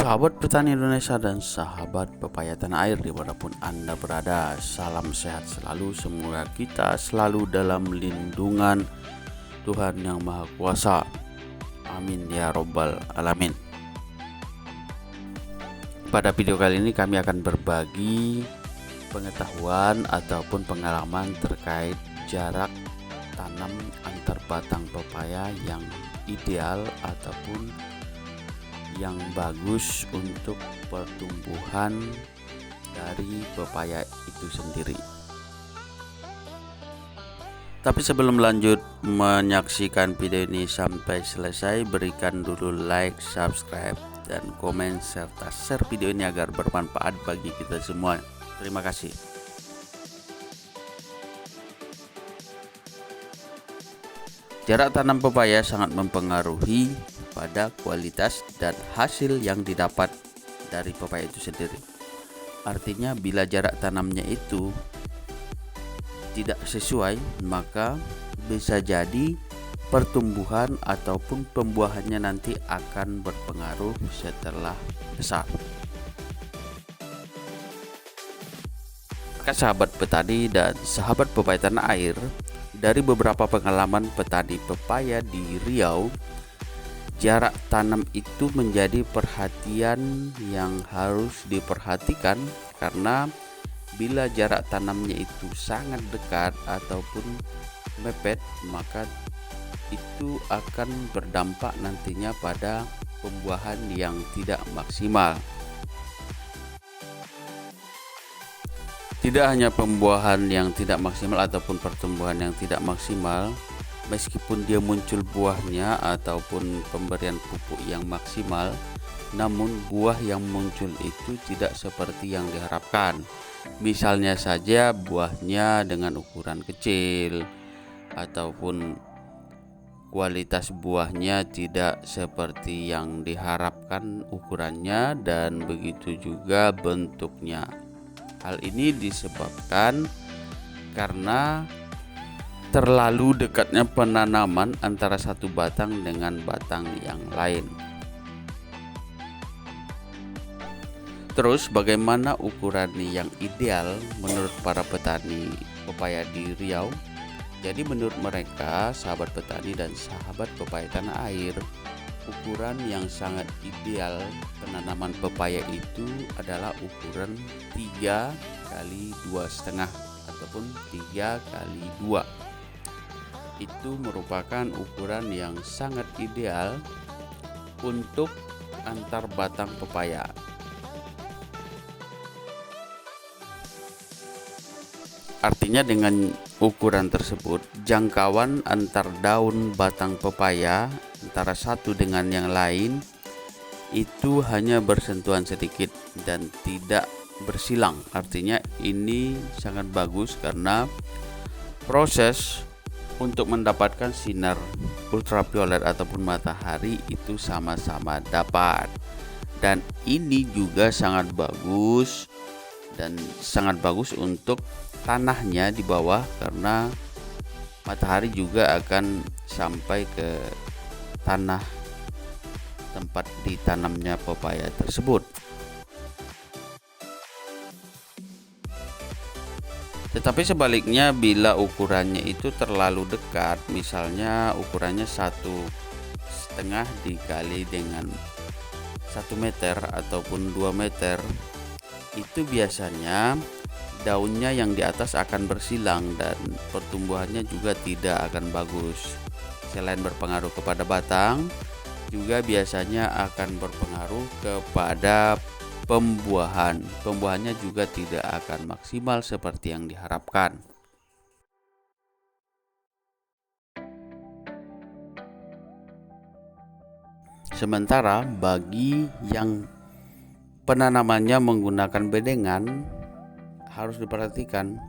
Sahabat petani Indonesia dan sahabat pepaya tanah air dimanapun Anda berada, salam sehat selalu. Semoga kita selalu dalam lindungan Tuhan Yang Maha Kuasa. Amin ya robbal alamin. Pada video kali ini kami akan berbagi pengetahuan ataupun pengalaman terkait jarak tanam antar batang pepaya yang ideal ataupun yang bagus untuk pertumbuhan dari pepaya itu sendiri. Tapi sebelum lanjut menyaksikan video ini sampai selesai, berikan dulu like, subscribe, dan komen serta share video ini agar bermanfaat bagi kita semua. Terima kasih. Jarak tanam pepaya sangat mempengaruhi pada kualitas dan hasil yang didapat dari pepaya itu sendiri. Artinya bila jarak tanamnya itu tidak sesuai, maka bisa jadi pertumbuhan ataupun pembuahannya nanti akan berpengaruh setelah besar. Maka sahabat petani dan sahabat pepaya tanah air, dari beberapa pengalaman petani pepaya di Riau, jarak tanam itu menjadi perhatian yang harus diperhatikan, karena bila jarak tanamnya itu sangat dekat ataupun mepet, maka itu akan berdampak nantinya pada pembuahan yang tidak maksimal. Tidak hanya pembuahan yang tidak maksimal ataupun pertumbuhan yang tidak maksimal, meskipun dia muncul buahnya ataupun pemberian pupuk yang maksimal, namun buah yang muncul itu tidak seperti yang diharapkan. Misalnya saja buahnya dengan ukuran kecil, ataupun kualitas buahnya tidak seperti yang diharapkan ukurannya, dan begitu juga bentuknya. Hal ini disebabkan karena terlalu dekatnya penanaman antara satu batang dengan batang yang lain. Terus bagaimana ukuran yang ideal menurut para petani pepaya di Riau? Jadi menurut mereka, sahabat petani dan sahabat pepaya tanah air, ukuran yang sangat ideal penanaman pepaya itu adalah ukuran 3 kali 2,5 ataupun 3 kali 2. Itu merupakan ukuran yang sangat ideal untuk antar batang pepaya. Artinya dengan ukuran tersebut, jangkauan antar daun batang pepaya antara satu dengan yang lain itu hanya bersentuhan sedikit dan tidak bersilang. Artinya ini sangat bagus karena proses untuk mendapatkan sinar ultraviolet ataupun matahari itu sama-sama dapat. Dan ini juga sangat bagus untuk tanahnya di bawah, karena matahari juga akan sampai ke tanah tempat ditanamnya pepaya tersebut. Tetapi sebaliknya, bila ukurannya itu terlalu dekat, misalnya ukurannya 1,5 dikali dengan 1 meter ataupun 2 meter, itu biasanya daunnya yang di atas akan bersilang dan pertumbuhannya juga tidak akan bagus. Selain berpengaruh kepada batang, juga biasanya akan berpengaruh kepada pembuahan. Pembuahannya juga tidak akan maksimal seperti yang diharapkan. Sementara bagi yang penanamannya menggunakan bedengan, harus diperhatikan,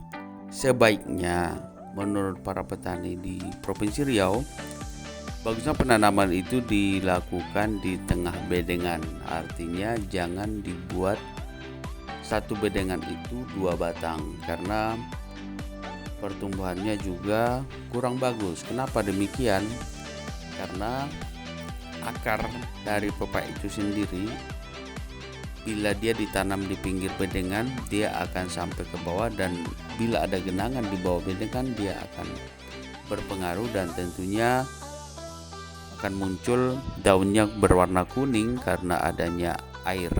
sebaiknya menurut para petani di Provinsi Riau, bagusnya penanaman itu dilakukan di tengah bedengan. Artinya jangan dibuat satu bedengan itu 2 batang, karena pertumbuhannya juga kurang bagus. Kenapa demikian? Karena akar dari pepaya itu sendiri bila dia ditanam di pinggir bedengan, dia akan sampai ke bawah, dan bila ada genangan di bawah bedengan, dia akan berpengaruh dan tentunya akan muncul daunnya berwarna kuning karena adanya air.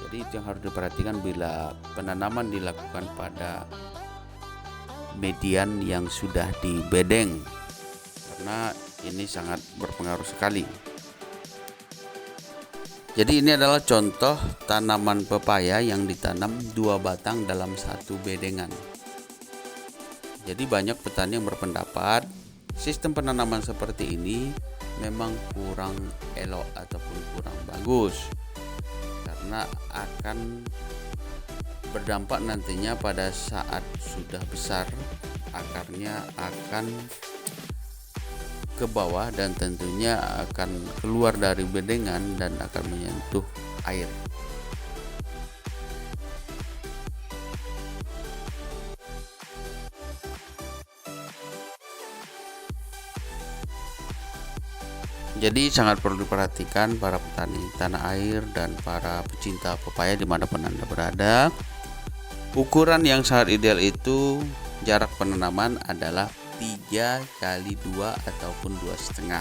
Jadi itu yang harus diperhatikan bila penanaman dilakukan pada median yang sudah dibedeng, karena ini sangat berpengaruh sekali. Jadi ini adalah contoh tanaman pepaya yang ditanam 2 batang dalam 1 bedengan. Jadi banyak petani yang berpendapat sistem penanaman seperti ini memang kurang elok ataupun kurang bagus, karena akan berdampak nantinya pada saat sudah besar, akarnya akan ke bawah dan tentunya akan keluar dari bedengan dan akan menyentuh air. Jadi sangat perlu diperhatikan para petani tanah air dan para pecinta pepaya dimanapun Anda berada. Ukuran yang sangat ideal itu jarak penanaman adalah 3 kali 2 ataupun 2,5.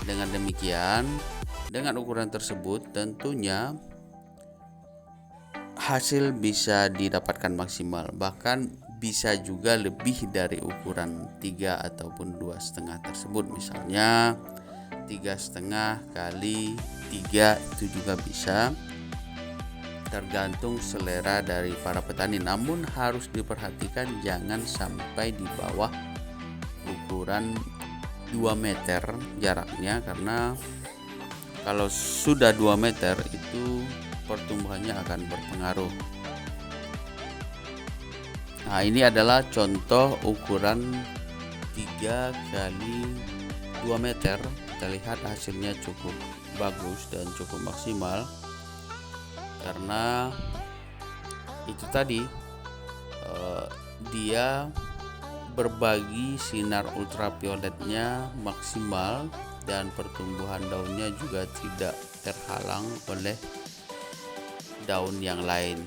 Dengan demikian, dengan ukuran tersebut tentunya hasil bisa didapatkan maksimal, bahkan bisa juga lebih dari ukuran 3 ataupun 2,5 tersebut. Misalnya 3,5 kali 3 itu juga bisa, tergantung selera dari para petani. Namun harus diperhatikan jangan sampai di bawah ukuran 2 meter jaraknya, karena kalau sudah 2 meter itu pertumbuhannya akan berpengaruh. Nah, ini adalah contoh ukuran 3 kali 2 meter. Kita lihat hasilnya cukup bagus dan cukup maksimal, karena itu tadi dia berbagi sinar ultravioletnya maksimal dan pertumbuhan daunnya juga tidak terhalang oleh daun yang lain.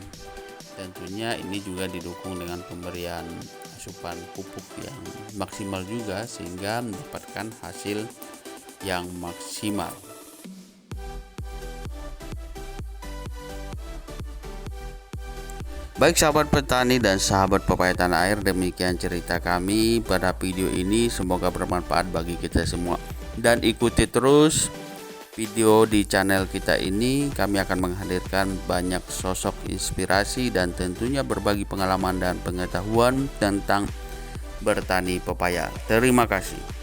Tentunya ini juga didukung dengan pemberian asupan pupuk yang maksimal juga, sehingga mendapatkan hasil yang maksimal. Baik sahabat petani dan sahabat pepaya tanah air, demikian cerita kami pada video ini. Semoga bermanfaat bagi kita semua, dan ikuti terus video di channel kita ini. Kami akan menghadirkan banyak sosok inspirasi dan tentunya berbagi pengalaman dan pengetahuan tentang bertani pepaya. Terima kasih.